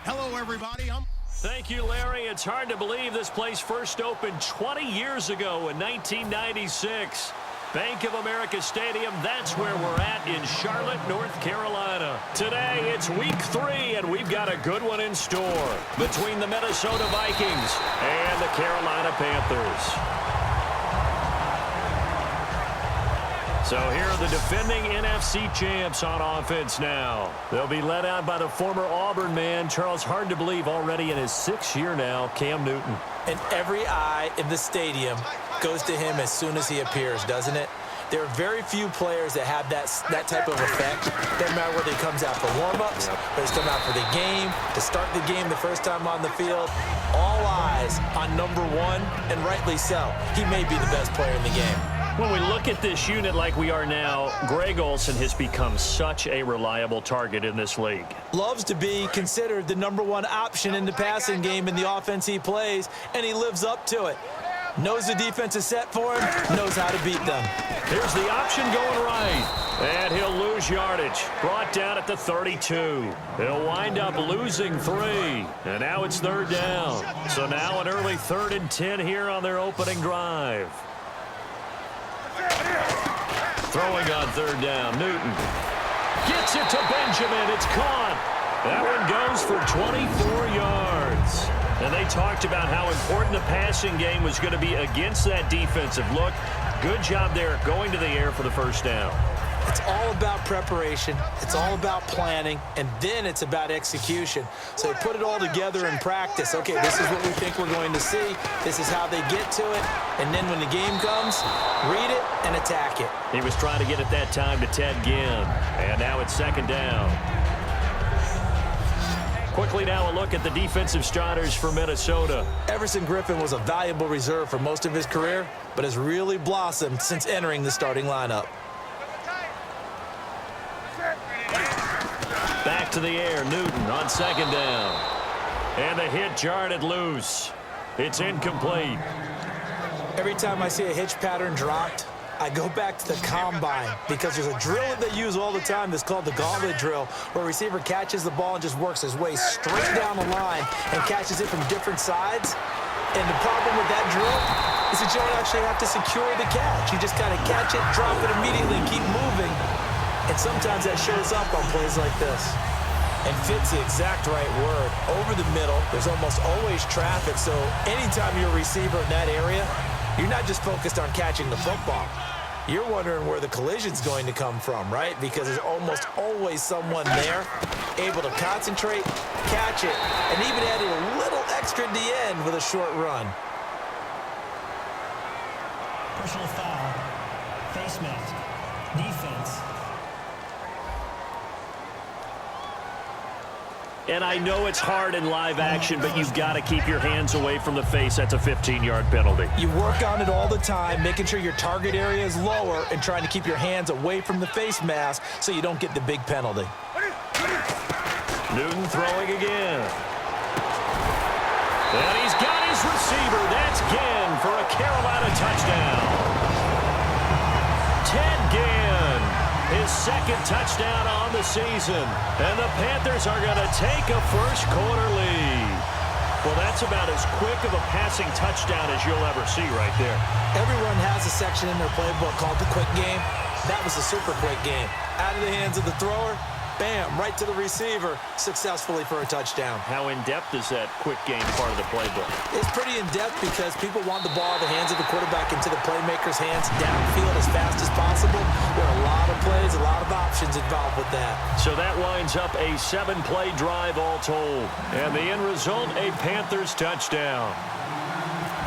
Hello, everybody. Thank you, Larry. It's hard to believe this place first opened 20 years ago in 1996. Bank of America Stadium, that's where we're at in Charlotte, North Carolina. Today, it's week 3, and we've got a good one in store between the Minnesota Vikings and the Carolina Panthers. So here are the defending NFC champs on offense now. They'll be led out by the former Auburn man, Charles, hard to believe, already in his 6th year now, Cam Newton. And every eye in the stadium goes to him as soon as he appears, doesn't it? There are very few players that have that type of effect. Doesn't matter whether he comes out for warm-ups, whether he's come out for the game, to start the game the first time on the field. All eyes on number 1, and rightly so. He may be the best player in the game. When we look at this unit like we are now, Greg Olsen has become such a reliable target in this league. Loves to be considered the number 1 option in the passing game in the offense he plays, and he lives up to it. Knows the defense is set for him, knows how to beat them. Here's the option going right, and he'll lose yardage. Brought down at the 32. He'll wind up losing 3, and now it's 3rd down. So now an early 3rd and 10 here on their opening drive. Throwing on 3rd down, Newton. Gets it to Benjamin. It's caught. That one goes for 24 yards. And they talked about how important the passing game was going to be against that defensive look. Good job there going to the air for the first down. It's all about preparation. It's all about planning. And then it's about execution. So they put it all together in practice. Okay, this is what we think we're going to see. This is how they get to it. And then when the game comes, read it and attack it. He was trying to get it that time to Ted Ginn. And now it's 2nd down. Quickly now a look at the defensive starters for Minnesota. Everson Griffin was a valuable reserve for most of his career, but has really blossomed since entering the starting lineup. Back to the air, Newton on 2nd down. And the hit jarred loose. It's incomplete. Every time I see a hitch pattern dropped, I go back to the combine because there's a drill that they use all the time that's called the gauntlet drill, where a receiver catches the ball and just works his way straight down the line and catches it from different sides. And the problem with that drill is that you don't actually have to secure the catch. You just kind of catch it, drop it immediately, and keep moving. And sometimes that shows up on plays like this. And fit's the exact right word. Over the middle, there's almost always traffic, so anytime you're a receiver in that area, you're not just focused on catching the football. You're wondering where the collision's going to come from, right? Because there's almost always someone there able to concentrate, catch it, and even added a little extra at the end with a short run. Personal foul, face mask, defense. And I know it's hard in live action, but you've got to keep your hands away from the face. That's a 15-yard penalty. You work on it all the time, making sure your target area is lower and trying to keep your hands away from the face mask so you don't get the big penalty. Newton throwing again. And he's got his receiver. That's Ginn for a Carolina touchdown. Ted Ginn. His 2nd touchdown on the season. And the Panthers are going to take a first-quarter lead. Well, that's about as quick of a passing touchdown as you'll ever see right there. Everyone has a section in their playbook called the quick game. That was a super quick game. Out of the hands of the thrower, bam, right to the receiver, successfully for a touchdown. How in-depth is that quick game part of the playbook? It's pretty in-depth because people want the ball out of the hands of the quarterback into the playmaker's hands downfield as fast as possible. There are a lot of plays, a lot of options involved with that. So that winds up a 7-play drive all told. And the end result, a Panthers touchdown.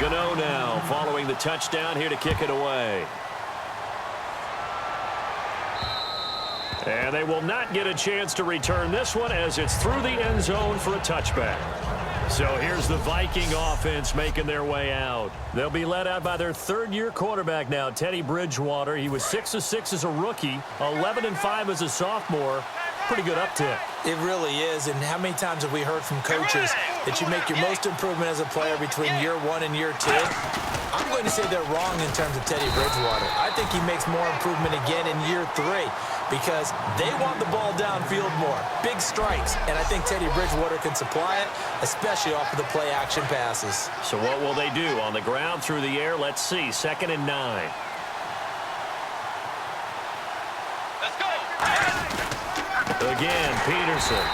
Gano now following the touchdown here to kick it away. And they will not get a chance to return this one as it's through the end zone for a touchback. So here's the Viking offense making their way out. They'll be led out by their 3rd-year quarterback now, Teddy Bridgewater. He was 6 of 6 as a rookie, 11 of 5 as a sophomore. Pretty good uptick. It really is. And how many times have we heard from coaches that you make your most improvement as a player between year 1 and year 2? I'm going to say they're wrong in terms of Teddy Bridgewater. I think he makes more improvement again in year 3 because they want the ball downfield more. Big strikes, and I think Teddy Bridgewater can supply it, especially off of the play-action passes. So what will they do? On the ground, through the air? Let's see. 2nd and 9. Let's go. Again, Peterson.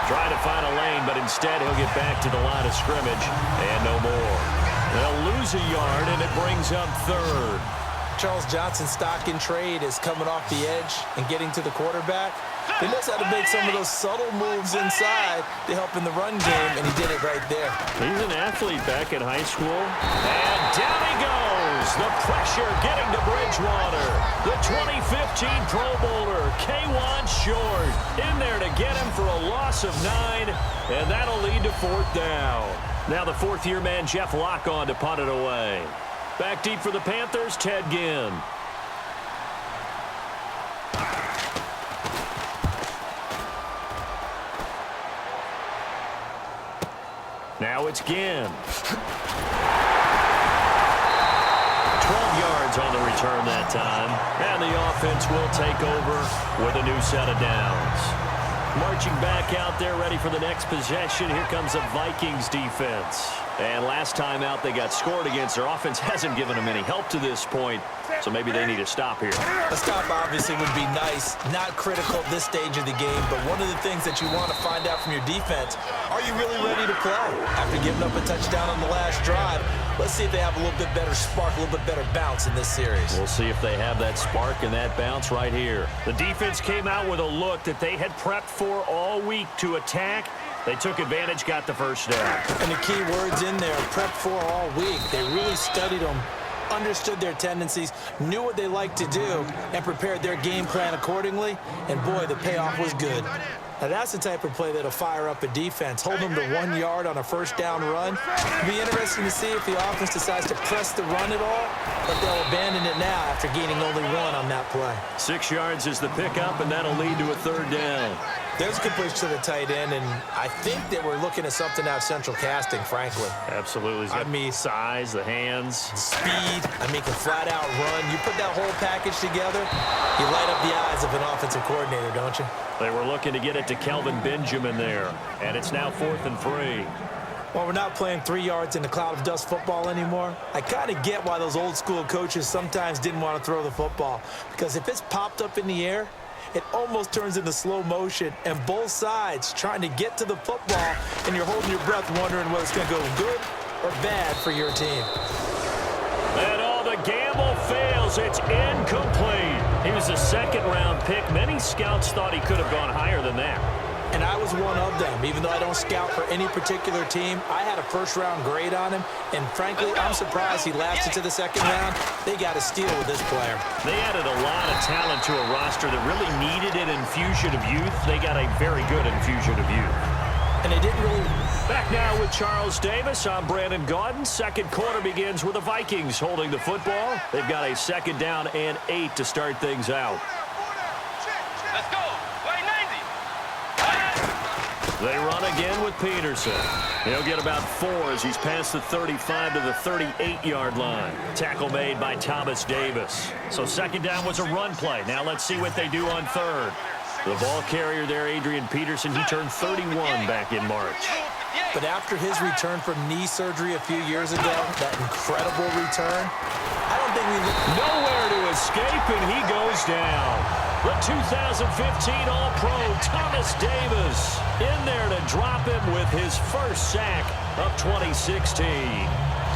Trying to find a lane, but instead he'll get back to the line of scrimmage and no more. They'll lose a yard, and it brings up 3rd. Charles Johnson's stock in trade is coming off the edge and getting to the quarterback. He knows how to make some of those subtle moves inside to help in the run game, and he did it right there. He's an athlete back in high school. And down he goes. The pressure getting to Bridgewater. The 2015 Pro Bowler, K'Wan Short, in there to get him for a loss of 9, and that'll lead to 4th down. Now the 4th-year man, Jeff Locke, on to punt it away. Back deep for the Panthers, Ted Ginn. Now it's Ginn. 12 yards on the return that time. And the offense will take over with a new set of downs. Marching back out there, ready for the next possession. Here comes the Vikings defense. And last time out, they got scored against. Their offense hasn't given them any help to this point, so maybe they need a stop here. A stop obviously would be nice, not critical at this stage of the game, but one of the things that you want to find out from your defense, are you really ready to play? After giving up a touchdown on the last drive, let's see if they have a little bit better spark, a little bit better bounce in this series. We'll see if they have that spark and that bounce right here. The defense came out with a look that they had prepped for all week to attack. They took advantage, got the first down. And the key words in there, prep for all week. They really studied them, understood their tendencies, knew what they liked to do, and prepared their game plan accordingly. And boy, the payoff was good. Now that's the type of play that'll fire up a defense. Hold them to 1 yard on a first down run. It'll be interesting to see if the offense decides to press the run at all, but they'll abandon it now after gaining only 1 on that play. 6 yards is the pickup, and that'll lead to a 3rd down. There's a good push to the tight end, and I think that we're looking at something out of central casting, frankly. Absolutely. I mean, size, the hands. Speed. I mean, can flat out run. You put that whole package together, you light up the eyes of an offensive coordinator, don't you? They were looking to get it to Kelvin Benjamin there, and it's now 4th and 3. Well, we're not playing 3 yards in the cloud of dust football anymore. I kind of get why those old school coaches sometimes didn't want to throw the football, because if it's popped up in the air, it almost turns into slow motion, and both sides trying to get to the football, and you're holding your breath wondering whether it's going to go good or bad for your team. And all the gamble fails. It's incomplete. He was a 2nd-round pick. Many scouts thought he could have gone higher than that. And I was one of them. Even though I don't scout for any particular team, I had a first-round grade on him, and frankly, I'm surprised he lasted to the 2nd round. They got a steal with this player. They added a lot of talent to a roster that really needed an infusion of youth. They got a very good infusion of youth. And they didn't really... Back now with Charles Davis. I'm Brandon Gaudin. 2nd quarter begins with the Vikings holding the football. They've got a 2nd down and 8 to start things out. Let's go. They run again with Peterson. He'll get about 4 as he's past the 35 to the 38-yard line. Tackle made by Thomas Davis. So 2nd down was a run play. Now let's see what they do on 3rd. The ball carrier there, Adrian Peterson, he turned 31 back in March. But after his return from knee surgery a few years ago, that incredible return, I don't think we... Nowhere to escape, and he goes down. The 2015 All-Pro Thomas Davis in there to drop him with his first sack of 2016.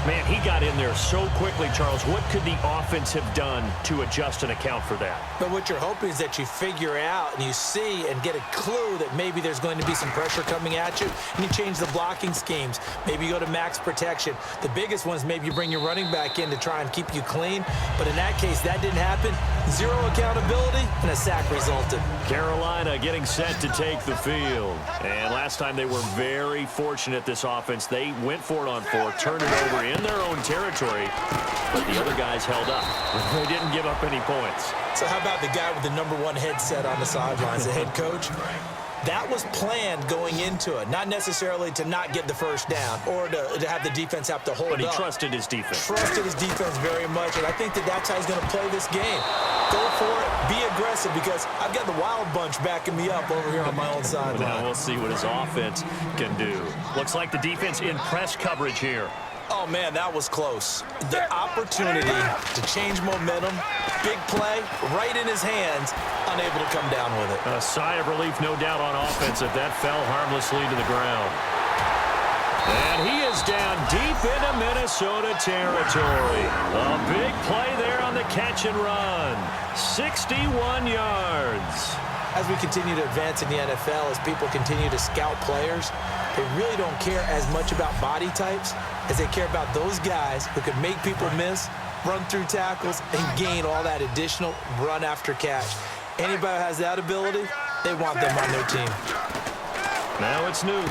Man, he got in there so quickly, Charles. What could the offense have done to adjust and account for that? But what you're hoping is that you figure out and you see and get a clue that maybe there's going to be some pressure coming at you, and you change the blocking schemes. Maybe you go to max protection. The biggest one is maybe you bring your running back in to try and keep you clean. But in that case, that didn't happen. 0 accountability, and a sack resulted. Carolina getting set to take the field. And last time they were very fortunate, this offense. They went for it on 4, turned it over in their own territory, but the other guys held up. They didn't give up any points. So how about the guy with the #1 headset on the sidelines, the head coach? That was planned going into it, not necessarily to not get the first down or to have the defense have to hold up. But he trusted his defense. Trusted his defense very much, and I think that's how he's going to play this game. Go for it, be aggressive, because I've got the wild bunch backing me up over here on my own sideline. Now we'll see what his offense can do. Looks like the defense in press coverage here. Oh, man, that was close. The opportunity to change momentum, big play, right in his hands, unable to come down with it. A sigh of relief, no doubt, on offense if that fell harmlessly to the ground. And he is down deep into Minnesota territory. A big play there on the catch and run. 61 yards. As we continue to advance in the NFL, as people continue to scout players, they really don't care as much about body types as they care about those guys who can make people miss, run through tackles, and gain all that additional run after catch. Anybody who has that ability, they want them on their team. Now it's Newton.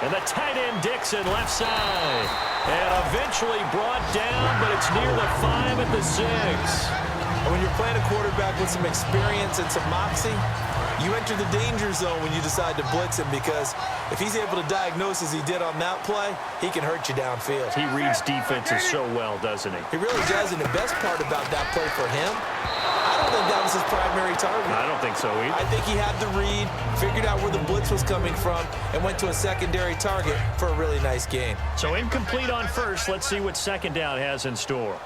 And the tight end Dixon left side. And eventually brought down, but it's near the 5 at the 6. And when you're playing a quarterback with some experience and some moxie, you enter the danger zone when you decide to blitz him, because if he's able to diagnose as he did on that play, he can hurt you downfield. He reads defenses so well, doesn't he? He really does, and the best part about that play for him, I don't think that was his primary target. I don't think so either. I think he had the read, figured out where the blitz was coming from, and went to a secondary target for a really nice gain. So incomplete on first. Let's see what second down has in store.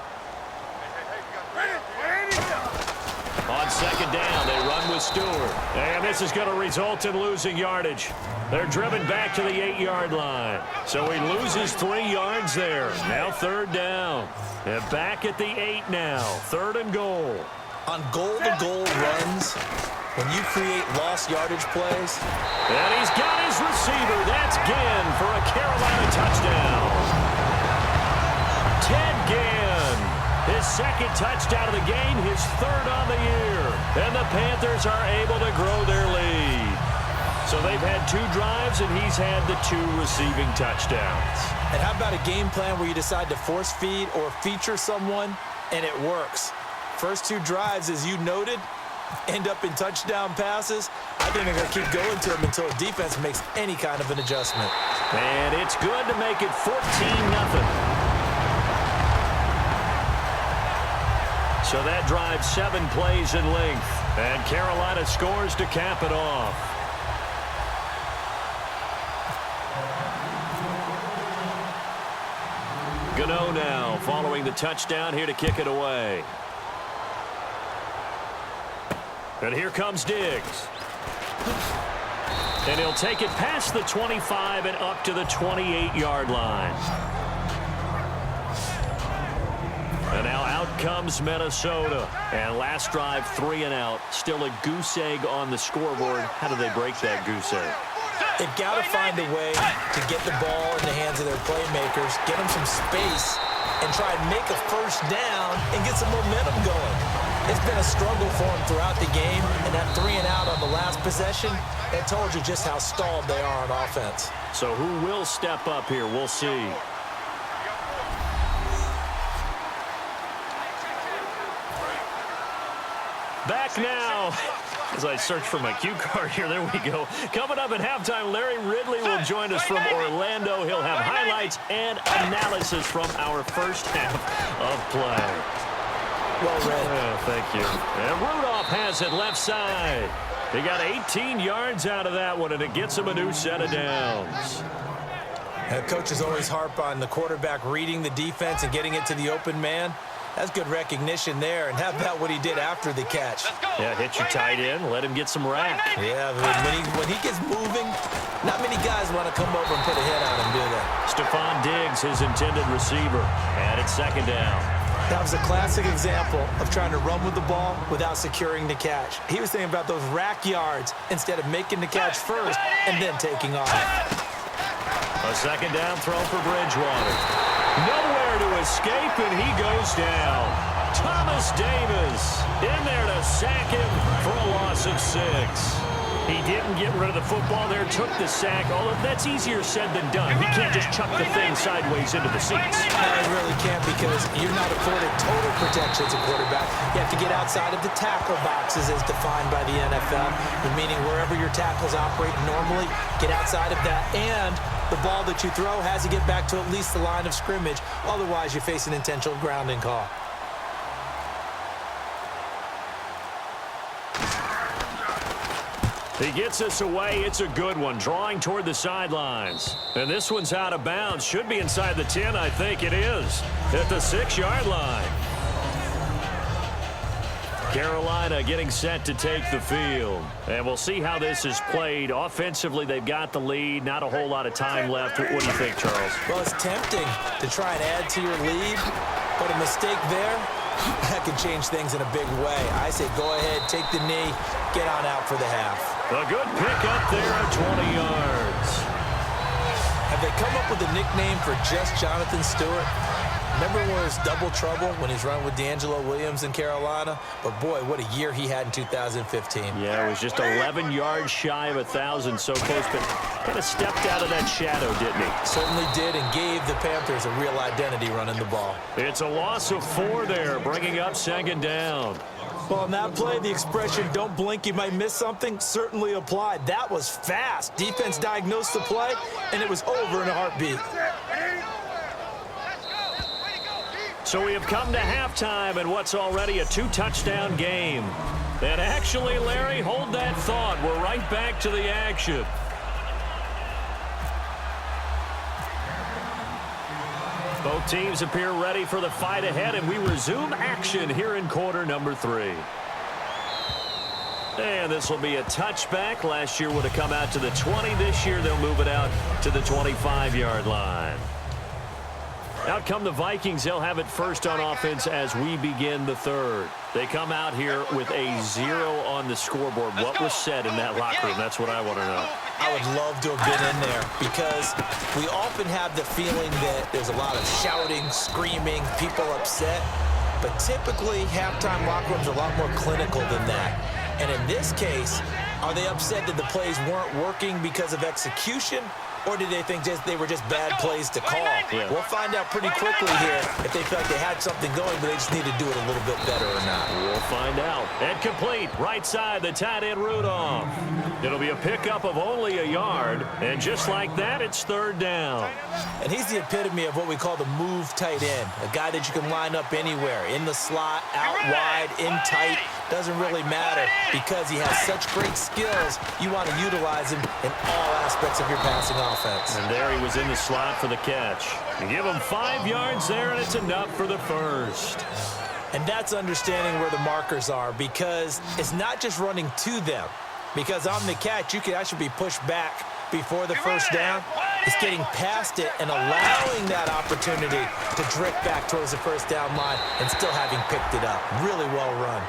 On second down, they run with Stewart. And this is going to result in losing yardage. They're driven back to the 8-yard line. So he loses 3 yards there. Now third down. And back at the 8 now. Third and goal. On goal-to-goal runs, when you create lost yardage plays. And he's got his receiver. That's Ginn for a Carolina touchdown. Ted Ginn. His second touchdown of the game, his third on the year. And the Panthers are able to grow their lead. So they've had 2 drives, and he's had the 2 receiving touchdowns. And how about a game plan where you decide to force feed or feature someone, and it works? First 2 drives, as you noted, end up in touchdown passes. I think they're going to keep going to them until the defense makes any kind of an adjustment. And it's good to make it 14-0. So that drives 7 plays in length. And Carolina scores to cap it off. Gano now following the touchdown here to kick it away. And here comes Diggs. And he'll take it past the 25 and up to the 28-yard line. And now out comes Minnesota. And last drive, 3 and out. Still a goose egg on the scoreboard. How do they break that goose egg? They've got to find a way to get the ball in the hands of their playmakers, get them some space, and try and make a first down and get some momentum going. It's been a struggle for them throughout the game, and that 3 and out on the last possession, it told you just how stalled they are on offense. So who will step up here? We'll see. Back now. As I search for my cue card here, there we go. Coming up at halftime, Larry Ridley will join us from Orlando. He'll have highlights and analysis from our first half of play. Well read. Oh, thank you. And Rudolph has it left side. He got 18 yards out of that one, and it gets him a new set of downs. Coaches always harp on the quarterback reading the defense and getting it to the open man. That's good recognition there. And how about what he did after the catch? Yeah, hit your tight end, let him get some rack. Yeah, when he gets moving, not many guys want to come over and put a hit on him, do they? Stephon Diggs, his intended receiver. And it's second down. That was a classic example of trying to run with the ball without securing the catch. He was thinking about those rack yards instead of making the catch first and then taking off. A second down throw for Bridgewater. Nowhere to escape, and he goes down. Thomas Davis in there to sack him for a loss of 6. He didn't get rid of the football there, took the sack, although that's easier said than done. He can't just chuck the thing sideways into the seats. No, you really can't because you're not afforded total protection as a quarterback. You have to get outside of the tackle boxes as defined by the NFL, meaning wherever your tackles operate normally, get outside of that, and the ball that you throw has to get back to at least the line of scrimmage. Otherwise, you face an intentional grounding call. He gets us away. It's a good one, drawing toward the sidelines. And this one's out of bounds. Should be inside the 10, I think it is, at the 6-yard line. Carolina getting set to take the field. And we'll see how this is played. Offensively, they've got the lead. Not a whole lot of time left. What do you think, Charles? Well, it's tempting to try and add to your lead, but a mistake there, that could change things in a big way. I say go ahead, take the knee, get on out for the half. A good pickup there at 20 yards. Have they come up with a nickname for just Jonathan Stewart? Remember when it was double trouble when he's running with D'Angelo Williams in Carolina? But, boy, what a year he had in 2015. Yeah, it was just 11 yards shy of 1,000, so close, but kind of stepped out of that shadow, didn't he? Certainly did, and gave the Panthers a real identity running the ball. It's a loss of 4 there, bringing up 2nd down. Well, on that play, the expression, don't blink, you might miss something, certainly applied. That was fast. Defense diagnosed the play, and it was over in a heartbeat. So we have come to halftime in what's already a 2-touchdown game. And actually, Larry, hold that thought. We're right back to the action. Both teams appear ready for the fight ahead, and we resume action here in quarter number 3. And this will be a touchback. Last year would have come out to the 20. This year they'll move it out to the 25-yard line. Out come the Vikings. They'll have it first on offense as we begin the 3rd. They come out here with a 0 on the scoreboard. What was said in that locker room? That's what I want to know. I would love to have been in there because we often have the feeling that there's a lot of shouting, screaming, people upset. But typically, halftime locker rooms are a lot more clinical than that. And in this case, are they upset that the plays weren't working because of execution? Or did they think they were just bad plays to call? Yeah. We'll find out pretty quickly here if they feel like they had something going, but they just need to do it a little bit better or not. We'll find out. And complete. Right side, the tight end Rudolph. It'll be a pickup of only a yard. And just like that, it's 3rd down. And he's the epitome of what we call the move tight end. A guy that you can line up anywhere. In the slot, out wide, in tight. Doesn't really matter because he has such great skills. You want to utilize him in all aspects of your passing offense. And there he was in the slot for the catch. You give him 5 yards there, and it's enough for the first. And that's understanding where the markers are because it's not just running to them. Because on the catch, you can actually be pushed back before the first down. It's getting past it and allowing that opportunity to drift back towards the first down line and still having picked it up. Really well run.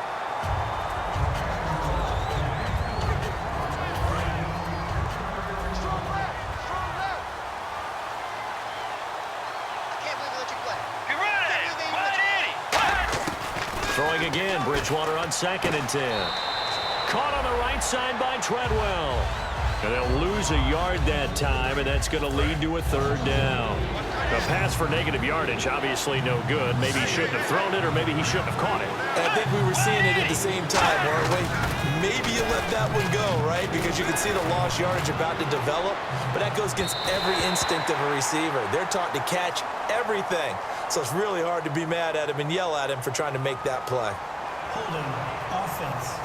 Throwing again, Bridgewater on 2nd and 10. Caught on the right side by Treadwell. And they'll lose a yard that time, and that's going to lead to a 3rd down. A pass for negative yardage, obviously no good. Maybe he shouldn't have thrown it, or maybe he shouldn't have caught it. And I think we were seeing it at the same time, weren't we? Maybe you let that one go, right? Because you can see the lost yardage about to develop. But that goes against every instinct of a receiver. They're taught to catch everything. So it's really hard to be mad at him and yell at him for trying to make that play. Holding offense.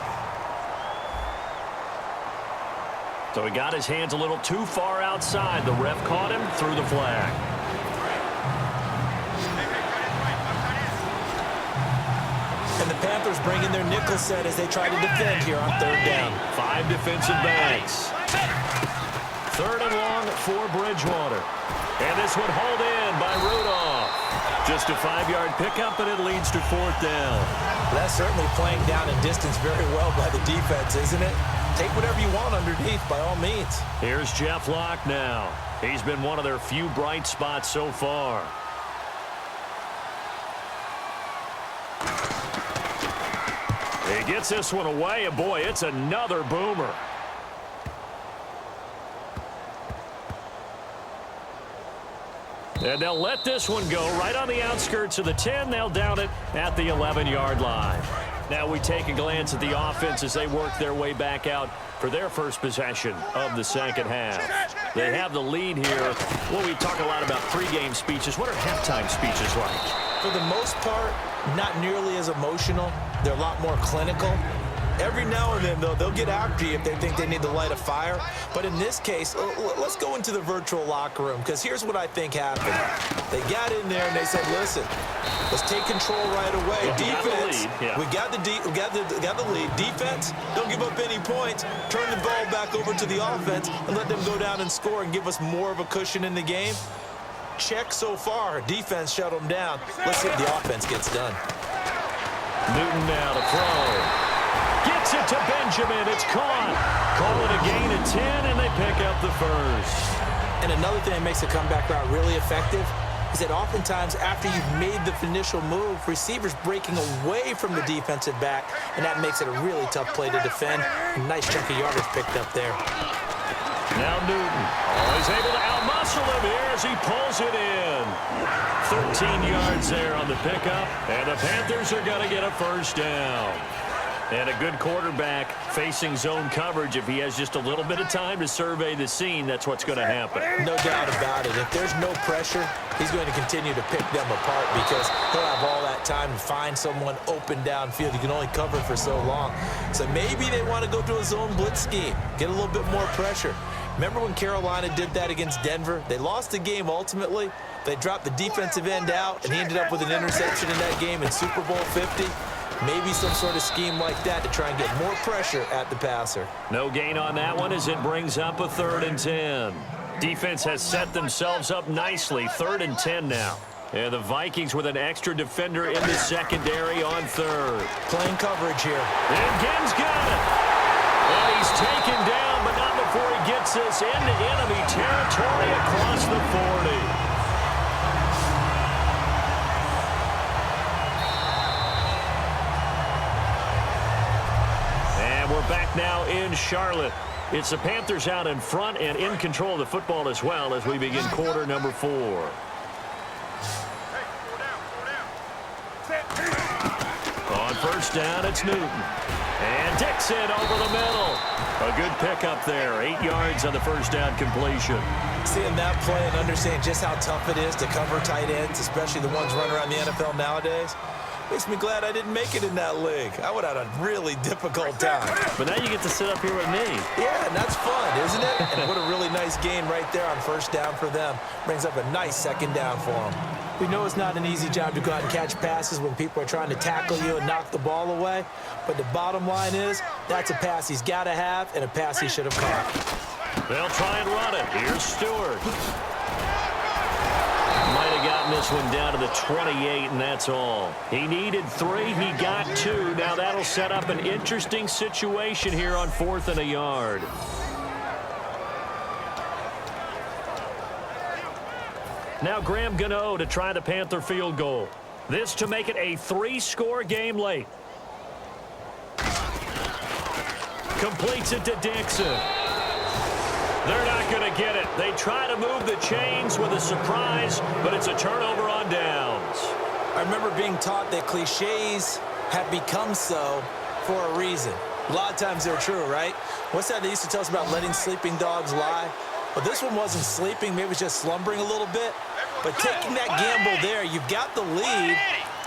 So he got his hands a little too far outside. The ref caught him, threw the flag. And the Panthers bring in their nickel set as they try to defend here on 3rd down. 5 defensive backs. 3rd and long for Bridgewater. And this one hauled in by Rudolph. Just a 5-yard pickup, and it leads to 4th down. That's certainly playing down in distance very well by the defense, isn't it? Take whatever you want underneath, by all means. Here's Jeff Locke now. He's been one of their few bright spots so far. He gets this one away, and boy, it's another boomer. And they'll let this one go right on the outskirts of the 10. They'll down it at the 11-yard line. Now we take a glance at the offense as they work their way back out for their first possession of the second half. They have the lead here. Well, we talk a lot about pregame speeches. What are halftime speeches like? For the most part, not nearly as emotional. They're a lot more clinical. Every now and then, though, they'll get after you if they think they need to light a fire. But in this case, let's go into the virtual locker room, because here's what I think happened. They got in there and they said, listen, let's take control right away. Well, Defense, we got the lead. Defense, don't give up any points. Turn the ball back over to the offense and let them go down and score and give us more of a cushion in the game. Check so far. Defense shut them down. Let's see if the offense gets done. Newton now to throw. Gets it to Benjamin. It's caught. Call it a gain of 10, and they pick up the first. And another thing that makes the comeback route really effective is that oftentimes after you've made the initial move, receivers breaking away from the defensive back, and that makes it a really tough play to defend. A nice chunk of yardage picked up there. Now Newton. He's able to outmuscle him here as he pulls it in. 13 yards there on the pickup, and the Panthers are going to get a first down. And a good quarterback facing zone coverage. If he has just a little bit of time to survey the scene, that's what's going to happen. No doubt about it. If there's no pressure, he's going to continue to pick them apart because he'll have all that time to find someone open downfield. You can only cover for so long. So maybe they want to go to a zone blitz scheme, get a little bit more pressure. Remember when Carolina did that against Denver? They lost the game ultimately. They dropped the defensive end out, and he ended up with an interception in that game in Super Bowl 50. Maybe some sort of scheme like that to try and get more pressure at the passer. No gain on that one as it brings up a 3rd and 10. Defense has set themselves up nicely. 3rd and 10 now. And the Vikings with an extra defender in the secondary on 3rd. Playing coverage here. And Gibbs got it. And he's taken down, but not before he gets this into enemy territory across the 40. We're back now in Charlotte. It's the Panthers out in front and in control of the football as well as we begin quarter number 4. On first down, it's Newton. And Dixon over the middle. A good pickup there. 8 yards on the first down completion. Seeing that play and understanding just how tough it is to cover tight ends, especially the ones running around the NFL nowadays, makes me glad I didn't make it in that league. I would have had a really difficult time. But now you get to sit up here with me. Yeah, and that's fun, isn't it? And what a really nice gain right there on first down for them. Brings up a nice second down for them. We know it's not an easy job to go out and catch passes when people are trying to tackle you and knock the ball away. But the bottom line is, that's a pass he's got to have and a pass he should have caught. They'll try and run it. Here's Stewart. Might have gotten this one down to the 28, and that's all. He needed 3. He got 2. Now that'll set up an interesting situation here on 4th and a yard. Now Graham Gano to try the Panther field goal. This to make it a 3-score game late. Completes it to Dixon. They're not going to get it. They try to move the chains with a surprise, but it's a turnover on downs. I remember being taught that cliches have become so for a reason. A lot of times they're true, right? What's that they used to tell us about letting sleeping dogs lie? Well, this one wasn't sleeping. Maybe it was just slumbering a little bit. But taking that gamble there, you've got the lead.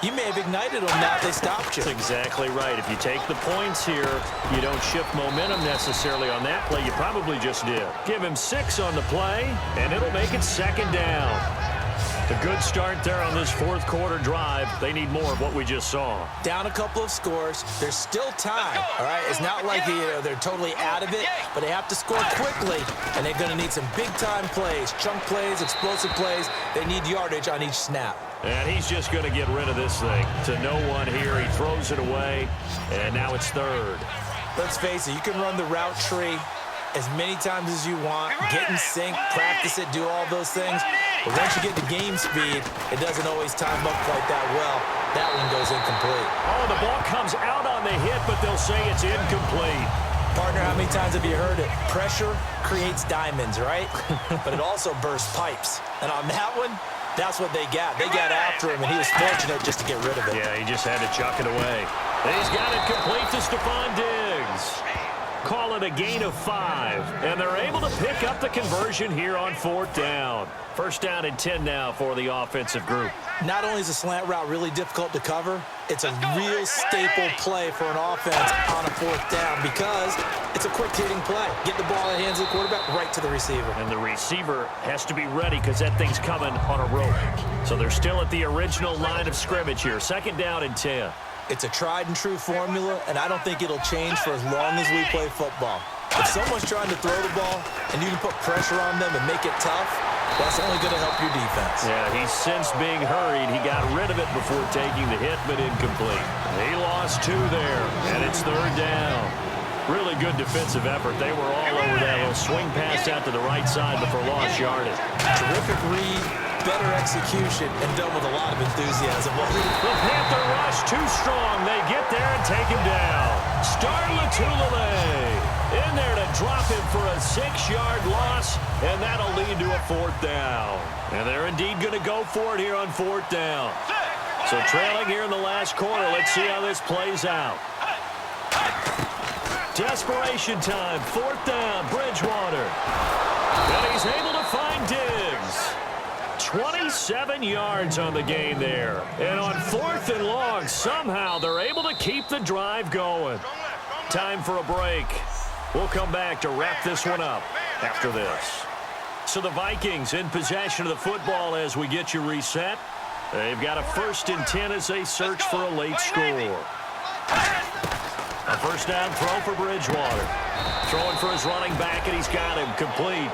You may have ignited them now if they stopped you. That's exactly right. If you take the points here, you don't shift momentum necessarily on that play. You probably just did. Give him 6 on the play, and it'll make it 2nd down. A good start there on this 4th quarter drive. They need more of what we just saw. Down a couple of scores. There's still time, all right? It's not like they're totally out of it, but they have to score quickly, and they're going to need some big-time plays, chunk plays, explosive plays. They need yardage on each snap. And he's just going to get rid of this thing to no one here. He throws it away, and now it's 3rd. Let's face it, you can run the route tree as many times as you want, get in sync, practice it, do all those things. But once you get to game speed, it doesn't always time up quite that well. That one goes incomplete. Oh, the ball comes out on the hit, but they'll say it's incomplete. Partner, how many times have you heard it? Pressure creates diamonds, right? But it also bursts pipes. And on that one, That's what they got. They got after him, and he was fortunate just to get rid of it. Yeah, he just had to chuck it away. And he's got it complete to Stephon Diggs. Call it a gain of 5, and they're able to pick up the conversion here on 4th down. First down and 10 now for the offensive group. Not only is a slant route really difficult to cover, it's a real staple play for an offense on a 4th down because it's a quick-hitting play. Get the ball in the hands of the quarterback right to the receiver. And the receiver has to be ready because that thing's coming on a rope. So they're still at the original line of scrimmage here. 2nd down and 10. It's a tried-and-true formula, and I don't think it'll change for as long as we play football. If someone's trying to throw the ball and you can put pressure on them and make it tough, that's only going to help your defense. Yeah, he's since being hurried. He got rid of it before taking the hit, but incomplete. He lost 2 there, and it's 3rd down. Really good defensive effort. They were all over that little swing pass out to the right side before lost yardage. Terrific read, better execution, and done with a lot of enthusiasm. The Panther rush too strong. They get there and take him down. Star Lotulelei in there to drop him for a 6-yard loss, and that'll lead to a 4th down. And they're indeed going to go for it here on 4th down. So trailing here in the last quarter, let's see how this plays out. Desperation time, 4th down, Bridgewater. And he's able to find Diggs. 27 yards on the gain there. And on 4th and long, somehow they're able to keep the drive going. Time for a break. We'll come back to wrap this one up after this. So the Vikings in possession of the football as we get you reset. They've got a 1st and 10 as they search for a late score. A 1st down throw for Bridgewater. Throwing for his running back, and he's got him complete.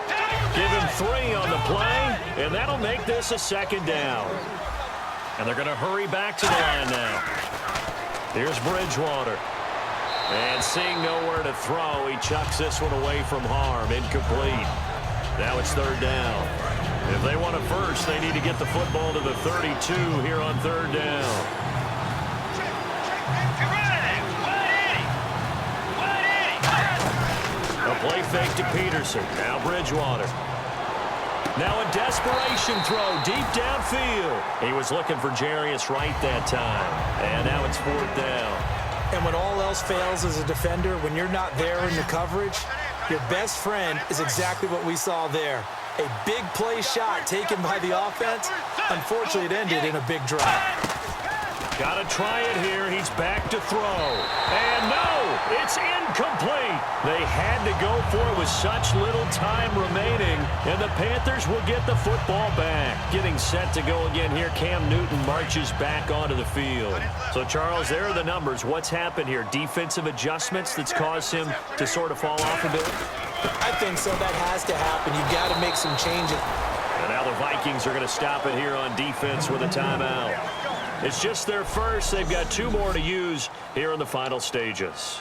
Give him 3 on the play, and that'll make this a 2nd down. And they're going to hurry back to the line now. Here's Bridgewater. And seeing nowhere to throw, he chucks this one away from harm. Incomplete. Now it's 3rd down. If they want a first, they need to get the football to the 32 here on 3rd down. A play fake to Peterson. Now Bridgewater. Now a desperation throw deep downfield. He was looking for Jarius Wright that time. And now it's 4th down. And when all else fails as a defender, when you're not there in the coverage, your best friend is exactly what we saw there. A big play shot taken by the offense. Unfortunately, it ended in a big drop. Got to try it here. He's back to throw. And no, it's incomplete. They had to go for it with such little time remaining, and the Panthers will get the football back. Getting set to go again here, Cam Newton marches back onto the field. So, Charles, there are the numbers. What's happened here? Defensive adjustments that's caused him to sort of fall off a bit? I think so. That has to happen. You've got to make some changes. And now the Vikings are going to stop it here on defense with a timeout. It's just their first. They've got 2 more to use here in the final stages.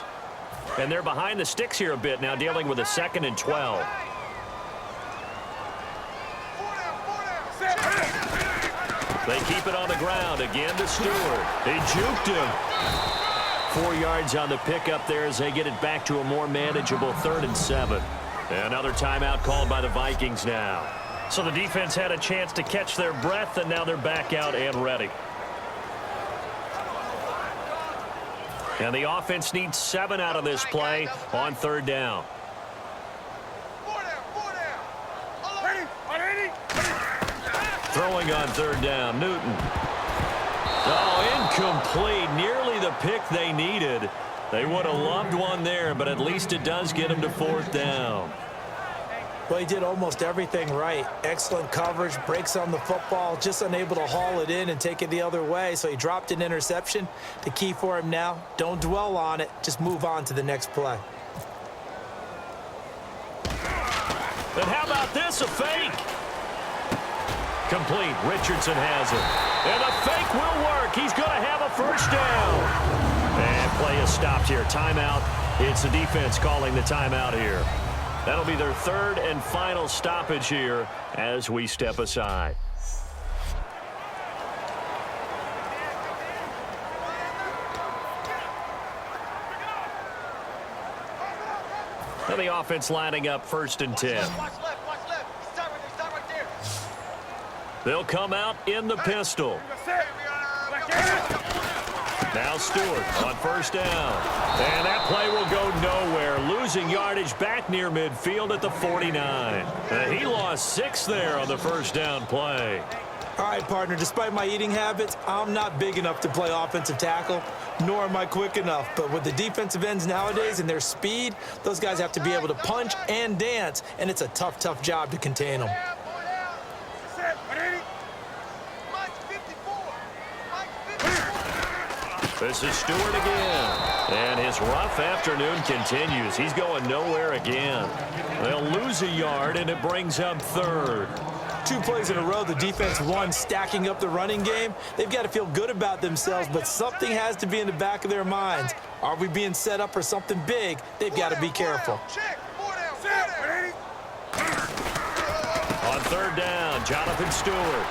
And they're behind the sticks here a bit now, dealing with a 2nd and 12. They keep it on the ground. Again to Stewart. They juked him. 4 yards on the pickup there as they get it back to a more manageable 3rd and 7. Another timeout called by the Vikings now. So the defense had a chance to catch their breath, and now they're back out and ready. And the offense needs 7 out of this play on 3rd down. Throwing on 3rd down, Newton. Oh, incomplete. Nearly the pick they needed. They would have loved one there, but at least it does get them to 4th down. Well, he did almost everything right. Excellent coverage, breaks on the football, just unable to haul it in and take it the other way, so he dropped an interception. The key for him now, don't dwell on it, just move on to the next play. And how about this, a fake? Complete, Richardson has it. And the fake will work, he's going to have a 1st down. And play is stopped here, timeout. It's the defense calling the timeout here. That'll be their 3rd and final stoppage here as we step aside. And the offense lining up 1st and 10. Watch left. Stop right there. They'll come out in the pistol. Now Stewart on first down. And that play will go nowhere. Losing yardage back near midfield at the 49. He lost 6 there on the first down play. All right, partner, despite my eating habits, I'm not big enough to play offensive tackle, nor am I quick enough. But with the defensive ends nowadays and their speed, those guys have to be able to punch and dance, and it's a tough, tough job to contain them. This is Stewart again. And his rough afternoon continues. He's going nowhere again. They'll lose a yard, and it brings up third. 2 plays in a row, the defense won, stacking up the running game. They've got to feel good about themselves, but something has to be in the back of their minds. Are we being set up for something big? They've got to be careful. On third down, Jonathan Stewart.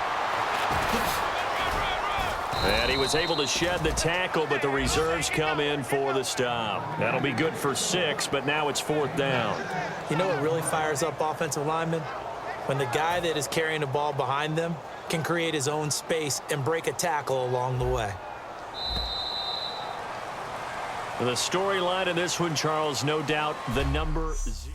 And he was able to shed the tackle, but the reserves come in for the stop. That'll be good for 6, but now it's 4th down. You know what really fires up offensive linemen? When the guy that is carrying the ball behind them can create his own space and break a tackle along the way. The storyline in this one, Charles, no doubt the number 0.